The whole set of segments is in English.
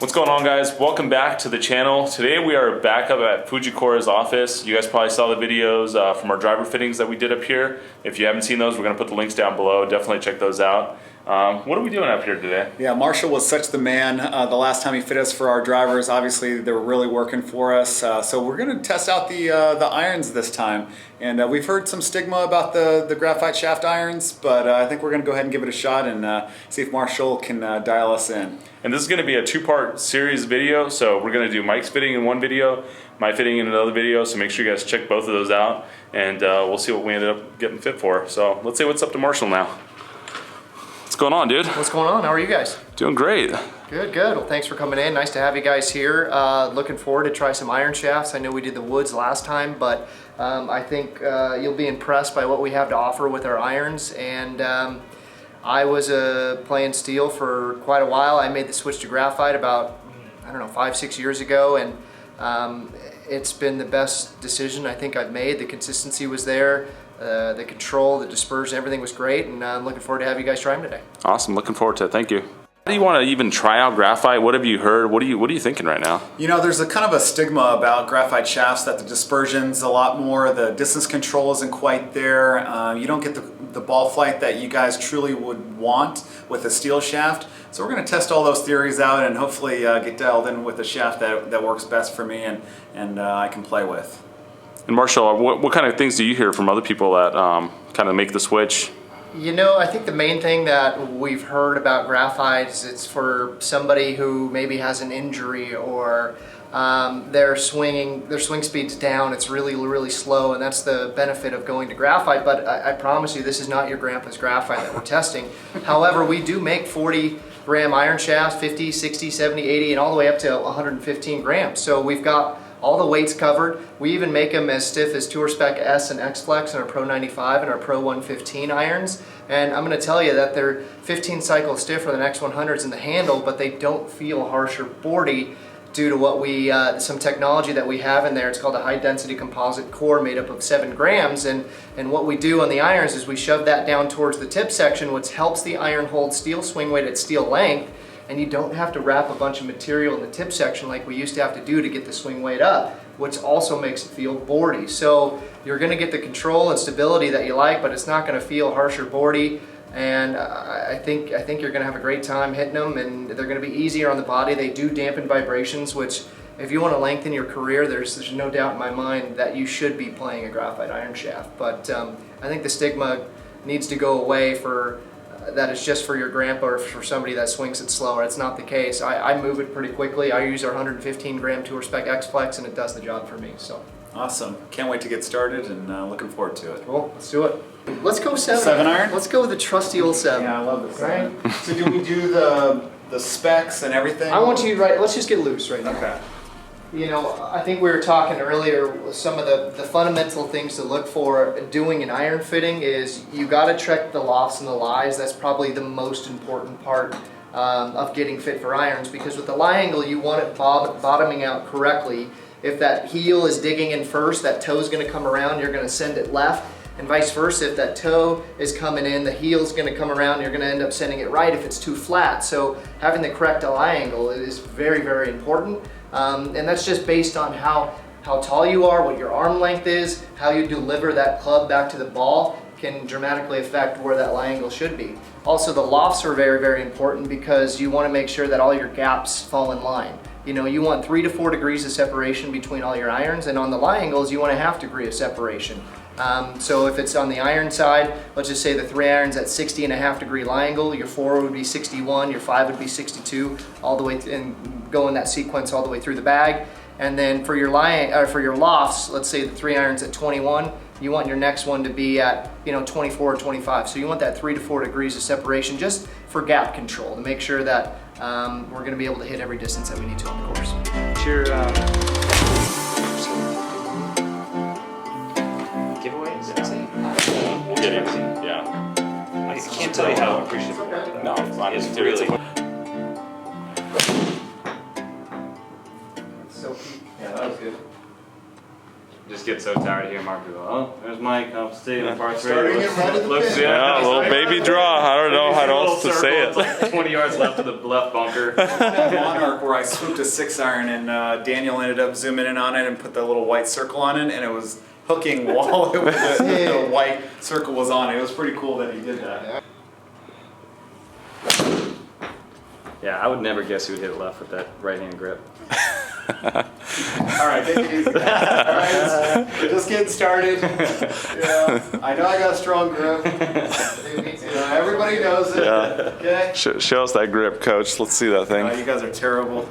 What's going on, guys? Welcome back to the channel. Today we are back up at Fujikura's office. You guys probably saw the videos from our driver fittings that we did up here. If you haven't seen those, we're going to put the links down below. Definitely check those out. What are we doing up here today? Yeah, Marshall was such the man the last time he fit us for our drivers. Obviously, they were really working for us. So we're going to test out the irons this time. And we've heard some stigma about the graphite shaft irons, but I think we're going to go ahead and give it a shot and see if Marshall can dial us in. And this is going to be a two-part series video. So we're going to do Mike's fitting in one video, my fitting in another video. So make sure you guys check both of those out, and we'll see what we ended up getting fit for. So let's say what's up to Marshall now. What's going on, dude? What's going on? How are you guys? Doing great. Good, good. Well, thanks for coming in. Nice to have you guys here. Looking forward to try some iron shafts. I know we did the woods last time, but I think you'll be impressed by what we have to offer with our irons. And I was playing steel for quite a while. I made the switch to graphite about, I don't know, 5-6 years ago, and it's been the best decision I think I've made. The consistency was there. The control, the dispersion, everything was great, and I'm looking forward to have you guys try them today. Awesome, looking forward to it. Thank you. How do you want to even try out graphite? What have you heard? What are you thinking right now? You know, there's a kind of a stigma about graphite shafts that the dispersion's a lot more, the distance control isn't quite there. You don't get the ball flight that you guys truly would want with a steel shaft. So we're going to test all those theories out and hopefully get dialed in with a shaft that works best for me and I can play with. And Marshall, what kind of things do you hear from other people that kind of make the switch? You know, I think the main thing that we've heard about graphite is it's for somebody who maybe has an injury or their swing speed's down. It's really, really slow, and that's the benefit of going to graphite. But I promise you, this is not your grandpa's graphite that we're testing. However, we do make 40-gram iron shafts, 50, 60, 70, 80, and all the way up to 115 grams. So we've got all the weights covered. We even make them as stiff as Tour Spec S and X Flex in our Pro 95 and our Pro 115 irons. And I'm going to tell you that they're 15 cycles stiffer than X100s in the handle, but they don't feel harsh or boardy due to what some technology that we have in there. It's called a high density composite core made up of 7 grams. And what we do on the irons is we shove that down towards the tip section, which helps the iron hold steel swing weight at steel length. And you don't have to wrap a bunch of material in the tip section like we used to have to do to get the swing weight up, which also makes it feel boardy. So you're going to get the control and stability that you like, but it's not going to feel harsh or boardy. And I think you're going to have a great time hitting them, and they're going to be easier on the body. They do dampen vibrations, which if you want to lengthen your career, there's no doubt in my mind that you should be playing a graphite iron shaft. But I think the stigma needs to go away for that it's just for your grandpa or for somebody that swings it slower. It's not the case. I move it pretty quickly. I use our 115-gram Tour Spec X Flex, and it does the job for me. So Awesome. Can't wait to get started, and looking forward to it. cool. Let's do it. Let's go 7. 7 iron? Let's go with the trusty old 7. Yeah, I love this. Right? So do we do the specs and everything? I want you to let's just get loose right now. Okay. You know, I think we were talking earlier, some of the fundamental things to look for doing an iron fitting is you got to check the lofts and the lies. That's probably the most important part of getting fit for irons, because with the lie angle, you want it bottoming out correctly. If that heel is digging in first, that toe's going to come around, you're going to send it left, and vice versa. If that toe is coming in, the heel's going to come around, you're going to end up sending it right if it's too flat. So having the correct lie angle is very, very important. And that's just based on how tall you are, what your arm length is, how you deliver that club back to the ball can dramatically affect where that lie angle should be. Also, the lofts are very, very important because you want to make sure that all your gaps fall in line. You know, you want 3 to 4 degrees of separation between all your irons, and on the lie angles, you want a ½ degree of separation. So if it's on the iron side, let's just say the 3 irons at 60½ degree lie angle, your 4 would be 61, your 5 would be 62, all the way and go in that sequence all the way through the bag. And then for your lofts, let's say the 3 irons at 21, you want your next one to be at 24 or 25. So you want that 3 to 4 degrees of separation just for gap control to make sure that we're going to be able to hit every distance that we need to on the course. Your giveaway? Is that it? We'll get it. Yeah. I can't tell you how appreciative I am. No, it's fine. It's really. So Yeah, that was good. Just just get so tired of hearing Mark go, oh, there's Mike, I'm staying in par 3. Starting it right at the pin. Yeah, a little baby draw. I don't know how else to say it. Like 20 yards left of the left bunker. Monarch where I swooped a 6-iron and Daniel ended up zooming in on it and put the little white circle on it, and it was hooking while the white circle was on it. It was pretty cool that he did that. Yeah, I would never guess who would hit it left with that right-hand grip. All right, take it easy. All right, we're just getting started. Yeah, I know I got a strong grip. You know, everybody knows it. Yeah. Okay. Show us that grip, coach. Let's see that thing. You guys are terrible.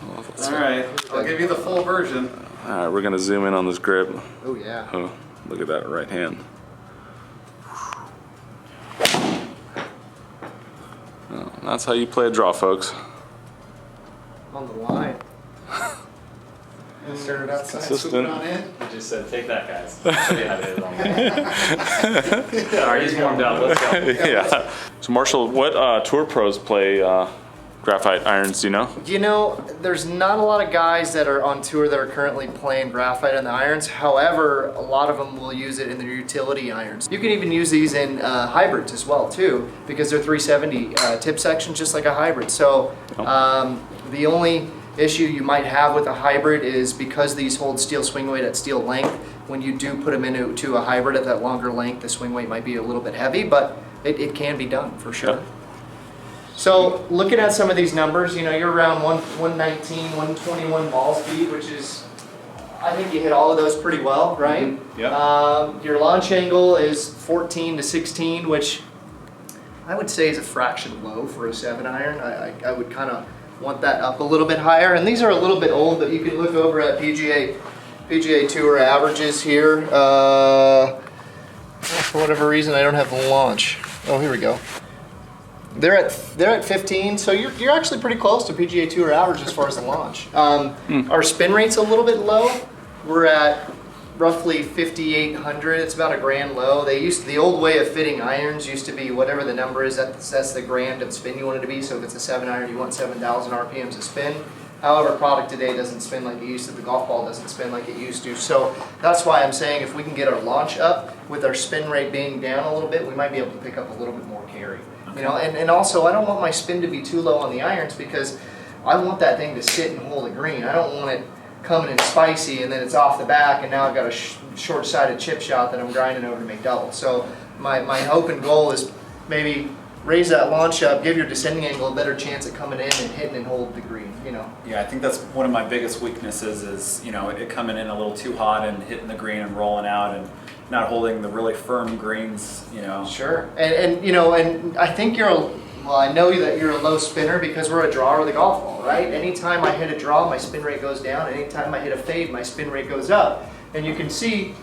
All right, I'll give you the full version. All right, we're gonna zoom in on this grip. Oh yeah. Oh, look at that right hand. Oh, that's how you play a draw, folks. On the line. Started outside, Consistent. swooping on in. I just said, take that, guys. I'll show you how to hit it on. All right, he's warmed up. Let's go. Yeah. So Marshall, what tour pros play graphite irons? Do you know? You know, there's not a lot of guys that are on tour that are currently playing graphite on the irons. However, a lot of them will use it in their utility irons. You can even use these in hybrids as well too, because they're 370 tip section, just like a hybrid. So the only issue you might have with a hybrid is because these hold steel swing weight at steel length, when you do put them into a hybrid at that longer length, the swing weight might be a little bit heavy, but it can be done for sure. Yep. So looking at some of these numbers, you know, you're around 119, 121 ball speed, which is, I think you hit all of those pretty well, right? Mm-hmm. Yep. Your launch angle is 14 to 16, which I would say is a fraction low for a 7-iron. I would kind of want that up a little bit higher. And these are a little bit old, but you can look over at PGA Tour averages here. For whatever reason, I don't have the launch. Oh, here we go. They're at 15, so you're actually pretty close to PGA Tour average as far as the launch. Our spin rate's a little bit low. We're at roughly 5,800. It's about $1,000 low. The old way of fitting irons used to be whatever the number is. That's the grand of spin you want it to be. So if it's a 7-iron, you want 7,000 RPMs to spin. However, product today doesn't spin like it used to. The golf ball doesn't spin like it used to. So that's why I'm saying if we can get our launch up with our spin rate being down a little bit, we might be able to pick up a little bit more carry. Okay. You know, and also I don't want my spin to be too low on the irons because I want that thing to sit and hold a green. I don't want it coming in spicy and then it's off the back and now I've got a short-sided chip shot that I'm grinding over to make double. So my hope and goal is maybe raise that launch up, give your descending angle a better chance at coming in and hitting and holding the green, you know. Yeah, I think that's one of my biggest weaknesses is, you know, it coming in a little too hot and hitting the green and rolling out and not holding the really firm greens, you know. Sure. And you know, and I think well, I know that you're a low spinner because we're a drawer of the golf ball, right? Anytime I hit a draw, my spin rate goes down. Anytime I hit a fade, my spin rate goes up. And you can see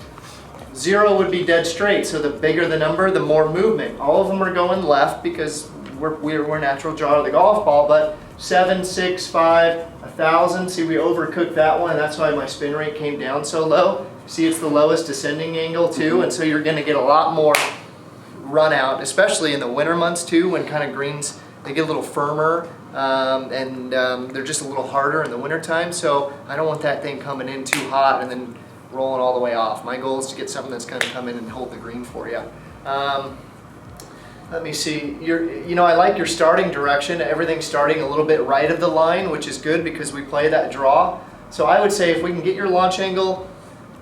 0 would be dead straight. So the bigger the number, the more movement. All of them are going left because we're natural drawer of the golf ball. But 7, 6, 5, 1,000. See, we overcooked that one. And that's why my spin rate came down so low. See, it's the lowest descending angle too. And so you're going to get a lot more run out, especially in the winter months too, when kind of greens, they get a little firmer and they're just a little harder in the winter time. So I don't want that thing coming in too hot and then rolling all the way off. My goal is to get something that's going to come in and hold the green for you. Let me see. You know, I like your starting direction. Everything's starting a little bit right of the line, which is good because we play that draw. So I would say if we can get your launch angle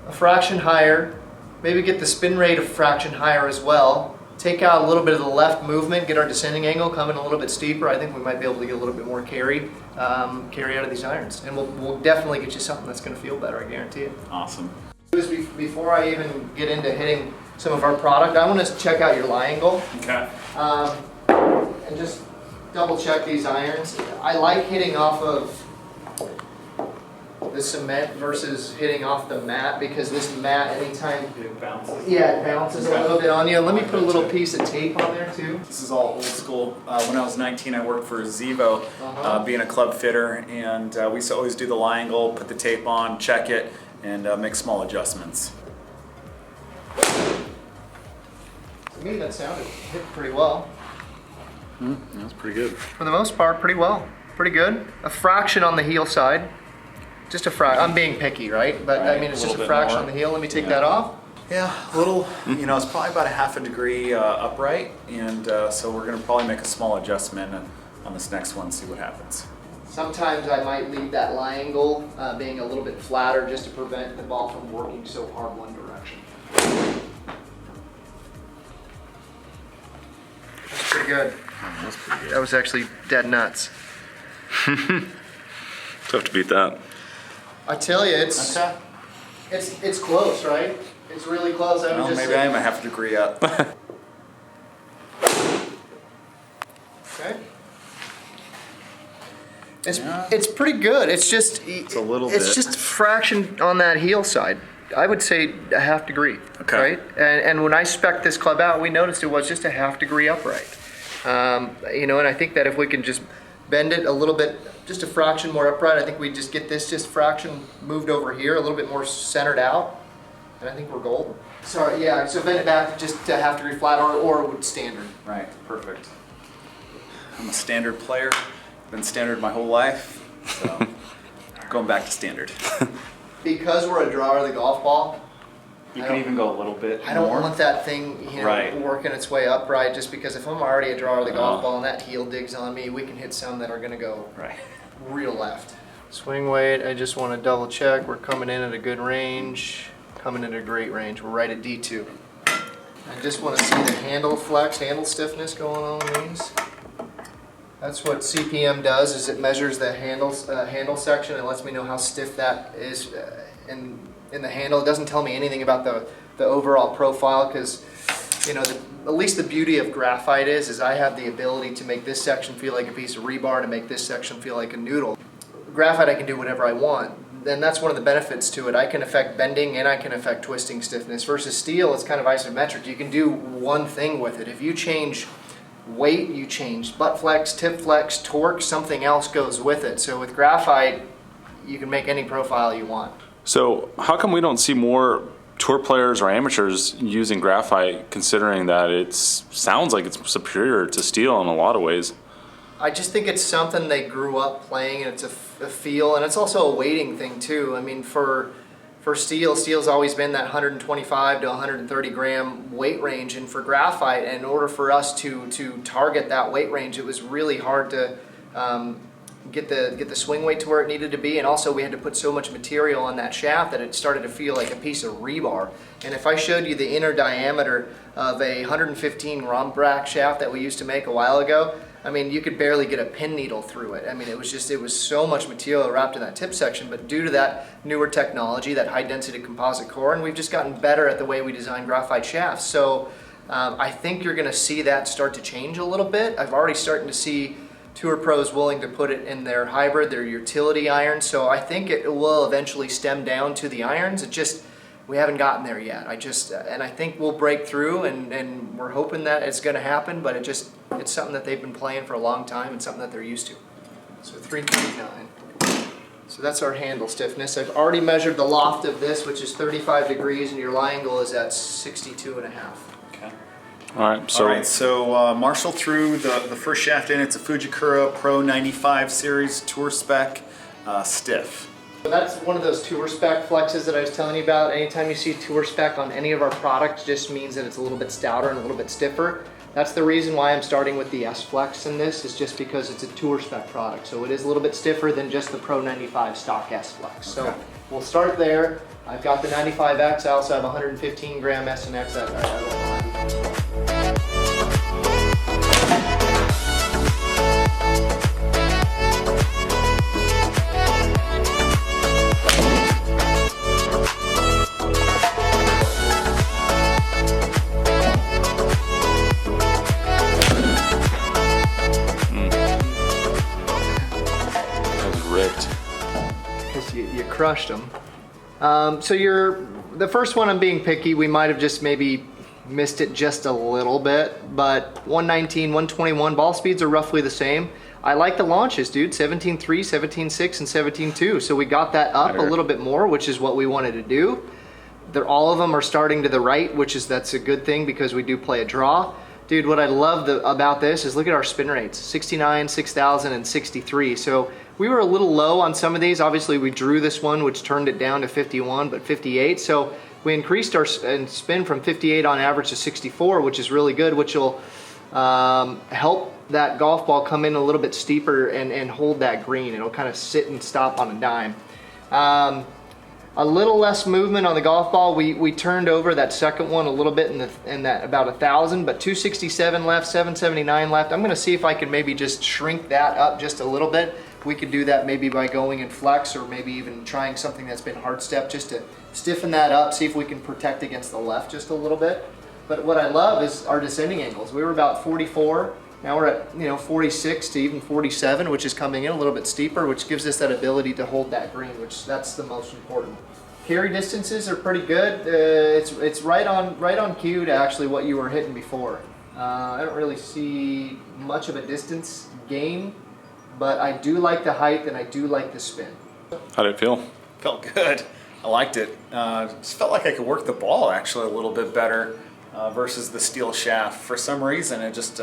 a fraction higher, maybe get the spin rate a fraction higher as well, take out a little bit of the left movement, get our descending angle coming a little bit steeper, I think we might be able to get a little bit more carry out of these irons. And we'll definitely get you something that's going to feel better, I guarantee it. Awesome. Before I even get into hitting some of our product, I want to check out your lie angle. Okay. And just double check these irons. I like hitting off of the cement versus hitting off the mat because this mat, anytime It bounces. it bounces a little bit on you. Let me put a little piece of tape on there too. This is all old school. When I was 19, I worked for Zevo, being a club fitter, and we used to always do the lie angle, put the tape on, check it, and make small adjustments. To me, that sounded hit pretty well. That's pretty good. For the most part, pretty well. Pretty good. A fraction on the heel side. Just a fraction. I'm being picky, right? But I Right, mean, it's a just a little bit fraction more. on the heel. Let me take Yeah. that off. Yeah, a little, you know, it's probably about a half a degree upright, and so we're gonna probably make a small adjustment on this next one, see what happens. Sometimes I might leave that lie angle being a little bit flatter just to prevent the ball from working so hard one direction. That's pretty good. That was actually dead nuts. Tough to beat that. I tell you, it's close, right? It's really close. I would Well, just maybe say- I am a half a degree up. Okay. It's Yeah. it's pretty good. It's just a little it's bit. just a fraction on that heel side. I would say a half degree. Okay. Right. And when I spec'd this club out, we noticed it was just a half degree upright. You know, and I think that if we can just bend it a little bit, just a fraction more upright, I think we just get this just fraction moved over here, a little bit more centered out, and I think we're golden. Sorry, yeah. So bend it back just a half degree flat, or with standard. Right, perfect. I'm a standard player, been standard my whole life, so going back to standard. Because we're a drawer of the golf ball, You I can don't- even go a little bit I don't more. want that thing, you know, Right. working its way upright, just because if I'm already a drawer of the golf Oh. ball and that heel digs on me, we can hit some that are gonna go Right. real left. Swing weight, I just want to double check. We're coming in at a good range, coming in at a great range. We're right at D2. I just want to see the handle flex, handle stiffness going on these. That's what CPM does, is it measures the handle section and lets me know how stiff that is in the handle. It doesn't tell me anything about the overall profile, because you know, at least the beauty of graphite is I have the ability to make this section feel like a piece of rebar, to make this section feel like a noodle. Graphite, I can do whatever I want. And that's one of the benefits to it. I can affect bending and I can affect twisting stiffness. Versus steel, it's kind of isometric. You can do one thing with it. If you change weight, you change butt flex, tip flex, torque, something else goes with it. So with graphite, you can make any profile you want. So how come we don't see more tour players or amateurs using graphite, considering that it sounds like it's superior to steel in a lot of ways? I just think it's something they grew up playing, and it's a feel, and it's also a weighting thing too. I mean, for steel's always been that 125 to 130 gram weight range, and for graphite, in order for us to target that weight range, it was really hard to get the swing weight to where it needed to be, and also we had to put so much material on that shaft that it started to feel like a piece of rebar. And if I showed you the inner diameter of a 115 Rombrack shaft that we used to make a while ago, I mean, you could barely get a pin needle through it. I mean, it was so much material wrapped in that tip section, but due to that newer technology, that high density composite core, and we've just gotten better at the way we design graphite shafts. So I think you're gonna see that start to change a little bit. I've already starting to see tour pros willing to put it in their hybrid, their utility irons. So I think it will eventually stem down to the irons. It just, we haven't gotten there yet. And I think we'll break through, and we're hoping that it's gonna happen, but it's something that they've been playing for a long time and something that they're used to. So 339. So that's our handle stiffness. I've already measured the loft of this, which is 35 degrees, and your lie angle is at 62.5. Okay. All right, so All right, so Marshall threw the first shaft in. It's a Fujikura Pro 95 series tour spec stiff. So that's one of those tour spec flexes that I was telling you about. Anytime you see tour spec on any of our products, just means that it's a little bit stouter and a little bit stiffer. That's the reason why I'm starting with the S Flex in this, is just because it's a tour spec product. So it is a little bit stiffer than just the Pro 95 stock S Flex. So we'll start there. I've got the 95X. I also have 115 gram S and X that I don't mind. that was ripped. Because you crushed them. So the first one, I'm being picky. We might have just maybe missed it just a little bit, but 119, 121, ball speeds are roughly the same. I like the launches, dude. 17.3, 17.6, and 17.2. So we got that up a little bit more, which is what we wanted to do. All of them are starting to the right, that's a good thing because we do play a draw. Dude, what I love about this is look at our spin rates, 69, 6,000, and 63. So We were a little low on some of these. Obviously we drew this one, which turned it down to 51, but 58. So we increased our spin from 58 on average to 64, which is really good, which will help that golf ball come in a little bit steeper and hold that green. It'll kind of sit and stop on a dime. A little less movement on the golf ball. We turned over that second one a little bit in that about 1,000, but 267 left, 779 left. I'm gonna see if I can maybe just shrink that up just a little bit. We could do that maybe by going in flex, or maybe even trying something that's been hard step just to stiffen that up, see if we can protect against the left just a little bit. But what I love is our descending angles. We were about 44. Now we're at 46 to even 47, which is coming in a little bit steeper, which gives us that ability to hold that green, which that's the most important. Carry distances are pretty good. It's right on cue to actually what you were hitting before. I don't really see much of a distance gain, but I do like the height and I do like the spin. How did it feel? Felt good. I liked it. Just felt like I could work the ball actually a little bit better versus the steel shaft. For some reason, it just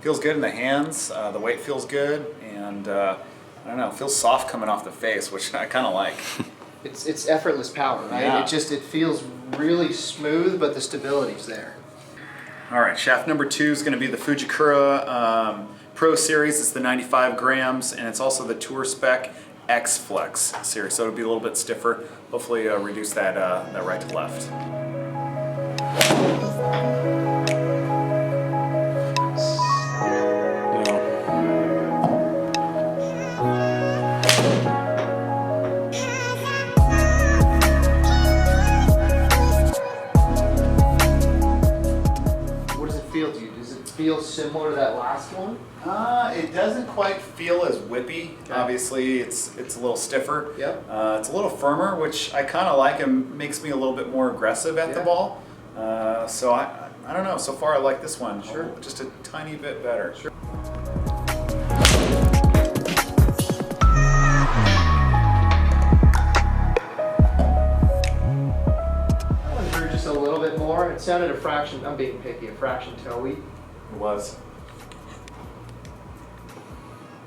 feels good in the hands. The weight feels good, and I don't know, it feels soft coming off the face, which I kind of like. It's effortless power, right? Yeah. It feels really smooth, but the stability's there. All right, shaft number 2 is going to be the Fujikura Pro Series. It's the 95 grams, and it's also the Tour Spec X Flex series, so it'll be a little bit stiffer. Hopefully reduce that right to left. Feel similar to that last one? It doesn't quite feel as whippy. Okay. Obviously, it's a little stiffer. Yep. It's a little firmer, which I kind of like, and makes me a little bit more aggressive at the ball. So I don't know. So far, I like this one. Sure. Just a tiny bit better. Sure. Just a little bit more. It sounded a fraction. I'm being picky. A fraction toe-y. It was.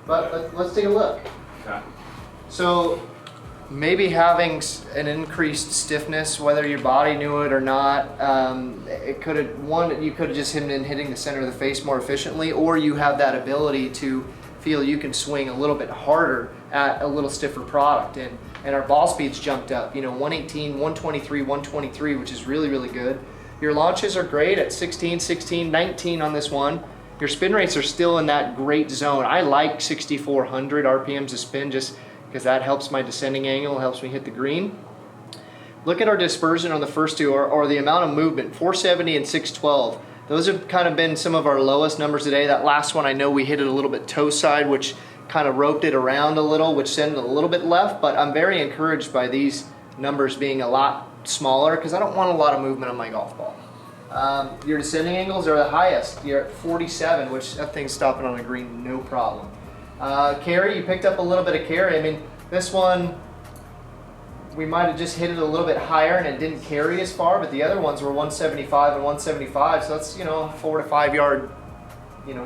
But let's take a look. Okay. So maybe having an increased stiffness, whether your body knew it or not, it could have you could have just been hitting the center of the face more efficiently, or you have that ability to feel you can swing a little bit harder at a little stiffer product, and our ball speeds jumped up. 118, 123, 123, which is really, really good. Your launches are great at 16, 16, 19 on this one. Your spin rates are still in that great zone. I like 6,400 RPMs of spin just because that helps my descending angle, helps me hit the green. Look at our dispersion on the first two, or the amount of movement, 470 and 612. Those have kind of been some of our lowest numbers today. That last one, I know we hit it a little bit toe side, which kind of roped it around a little, which sent it a little bit left, but I'm very encouraged by these numbers being a lot smaller because I don't want a lot of movement on my golf ball. Your descending angles are the highest. You're at 47, which that thing's stopping on a green, no problem. Carry, you picked up a little bit of carry. I mean, this one, we might have just hit it a little bit higher and it didn't carry as far, but the other ones were 175 and 175, so that's 4 to 5 yard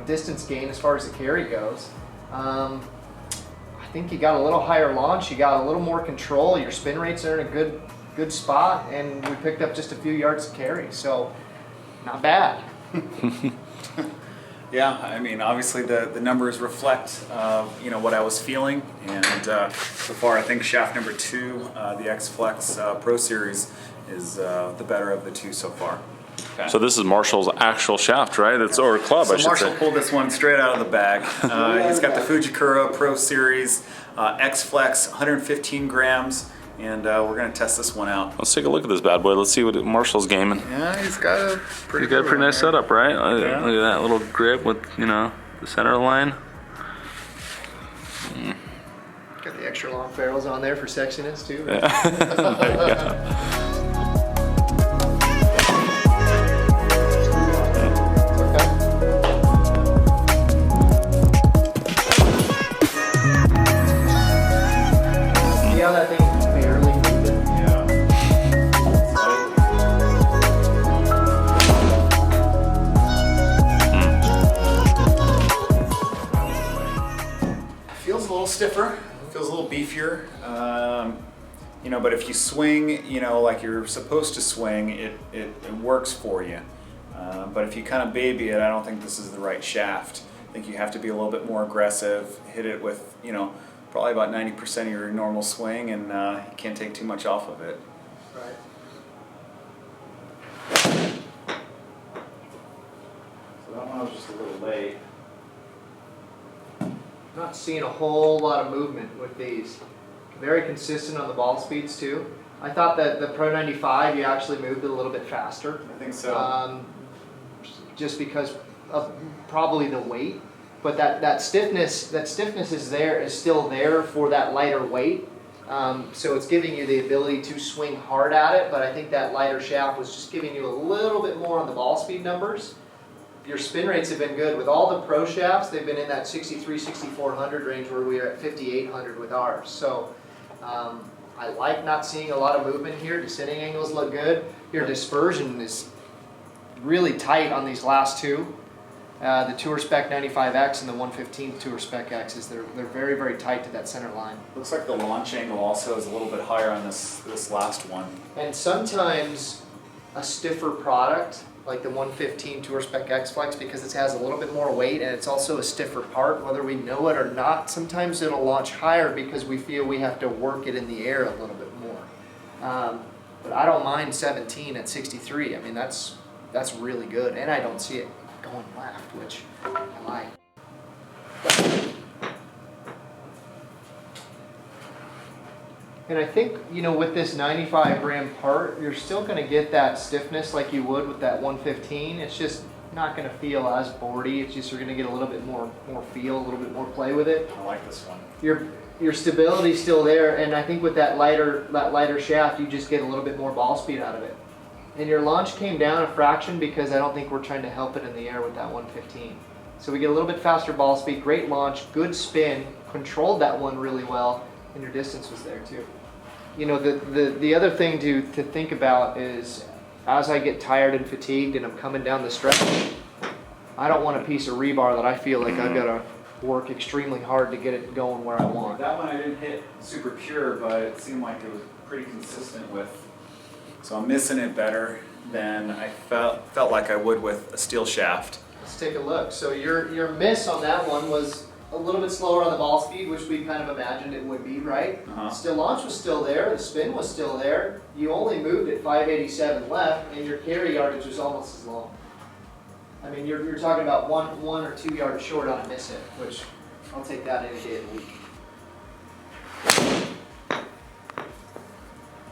distance gain as far as the carry goes. I think you got a little higher launch, you got a little more control, your spin rates are in a good spot, and we picked up just a few yards of carry, so not bad. Yeah, I mean, obviously the numbers reflect what I was feeling, and so far I think shaft number 2, the X Flex Pro Series, is the better of the two so far. Okay. So this is Marshall's actual shaft, right? Or club, so I should Marshall say. pulled this one straight out of the bag. He's got the Fujikura Pro Series X Flex, 115 grams, and we're going to test this one out. Let's take a look at this bad boy. Let's see what Marshall's gaming. Yeah, he's got a pretty nice setup, right? Yeah. Look at that little grip with, the center line. Got the extra long ferrules on there for sexiness too. Yeah. There you go. That thing's barely moving. Yeah. Feels a little stiffer. feels a little beefier. You know, but if you swing, you know, like you're supposed to swing, it works for you. But if you kind of baby it, I don't think this is the right shaft. I think you have to be a little bit more aggressive, hit it with, you know, probably about 90% of your normal swing, and you can't take too much off of it. Right. So that one was just a little late. Not seeing a whole lot of movement with these. Very consistent on the ball speeds too. I thought that the Pro 95 you actually moved it a little bit faster. I think so. Just because of probably the weight, but that stiffness is still there for that lighter weight. So it's giving you the ability to swing hard at it, but I think that lighter shaft was just giving you a little bit more on the ball speed numbers. Your spin rates have been good. With all the pro shafts, they've been in that 63, 6400 range where we are at 5800 with ours. So I like not seeing a lot of movement here. Descending angles look good. Your dispersion is really tight on these last two. The Tour Spec 95X and the 115 Tour Spec X's, they're very, very tight to that center line. Looks like the launch angle also is a little bit higher on this last one. And sometimes a stiffer product, like the 115 Tour Spec X Flex, because it has a little bit more weight and it's also a stiffer part, whether we know it or not, sometimes it'll launch higher because we feel we have to work it in the air a little bit more. But I don't mind 17 at 63. I mean, that's really good, and I don't see it going left, which I like. And I think, you know, with this 95 gram part, you're still going to get that stiffness like you would with that 115. It's just not going to feel as boardy. It's just you're going to get a little bit more feel, a little bit more play with it. I like this one. Your stability's still there, and I think with that lighter shaft, you just get a little bit more ball speed out of it. And your launch came down a fraction because I don't think we're trying to help it in the air with that 115. So we get a little bit faster ball speed, great launch, good spin, controlled that one really well, and your distance was there too. You know, the other thing to think about is as I get tired and fatigued and I'm coming down the stretch, I don't want a piece of rebar that I feel like I've got to work extremely hard to get it going where I want. That one I didn't hit super pure, but it seemed like it was pretty consistent with. So I'm missing it better than I felt like I would with a steel shaft. Let's take a look. So your miss on that one was a little bit slower on the ball speed, which we kind of imagined it would be, right? Still launch was still there, the spin was still there. You only moved at 587 left, and your carry yardage was almost as long. I mean, you're talking about one or 2 yards short on a miss hit, which I'll take that any day of the week.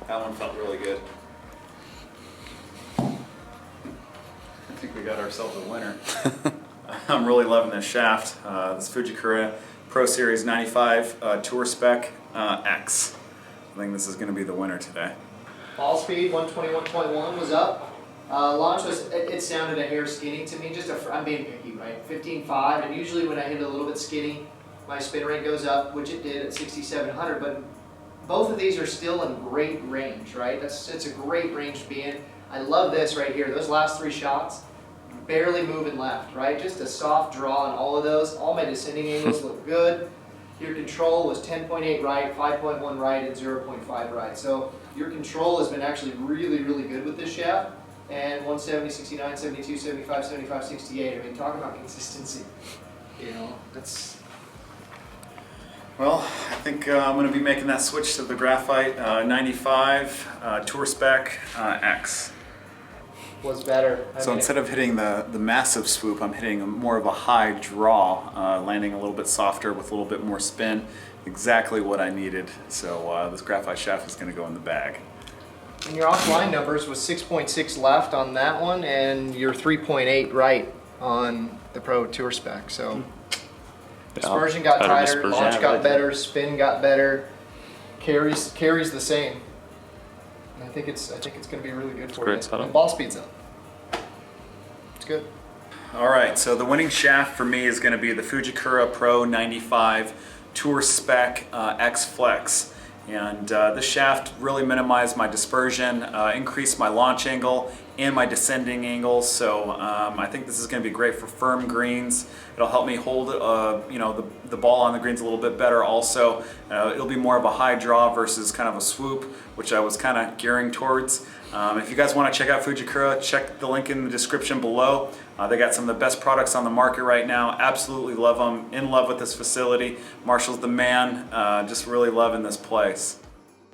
That one felt really good. I think we got ourselves a winner. I'm really loving this shaft. This Fujikura Pro Series 95 Tour Spec X. I think this is going to be the winner today. Ball speed 121.1 was up. Launch was, it sounded a hair skinny to me. I'm being picky, right? 15.5, and usually when I hit a little bit skinny, my spin rate goes up, which it did at 6,700. But both of these are still in great range, right? It's a great range to be in. I love this right here. Those last 3 shots, barely moving left, right? Just a soft draw on all of those. All my descending angles look good. Your control was 10.8 right, 5.1 right, and 0.5 right. So your control has been actually really, really good with this shaft. And 170, 69, 72, 75, 75, 68. I mean, talking about consistency. You know, that's... Well, I think I'm going to be making that switch to the Graphite 95 Tour Spec X. Was better. So instead of hitting the massive swoop, I'm hitting more of a high draw, landing a little bit softer with a little bit more spin. Exactly what I needed. So this Graphite shaft is going to go in the bag. And your offline numbers was 6.6 left on that one, and your 3.8 right on the Pro Tour Spec. So dispersion got tighter, launch got better, spin got better, carries the same. And I think it's going to be really good for you. And ball speed's up. It's good. All right, so the winning shaft for me is going to be the Fujikura Pro 95 Tour Spec X Flex. And this shaft really minimized my dispersion, increased my launch angle, and my descending angles. So I think this is going to be great for firm greens. It'll help me hold the ball on the greens a little bit better also. It'll be more of a high draw versus kind of a swoop, which I was kind of gearing towards. If you guys want to check out Fujikura, check the link in the description below. They got some of the best products on the market right now. Absolutely love them. In love with this facility. Marshall's the man. Just really loving this place.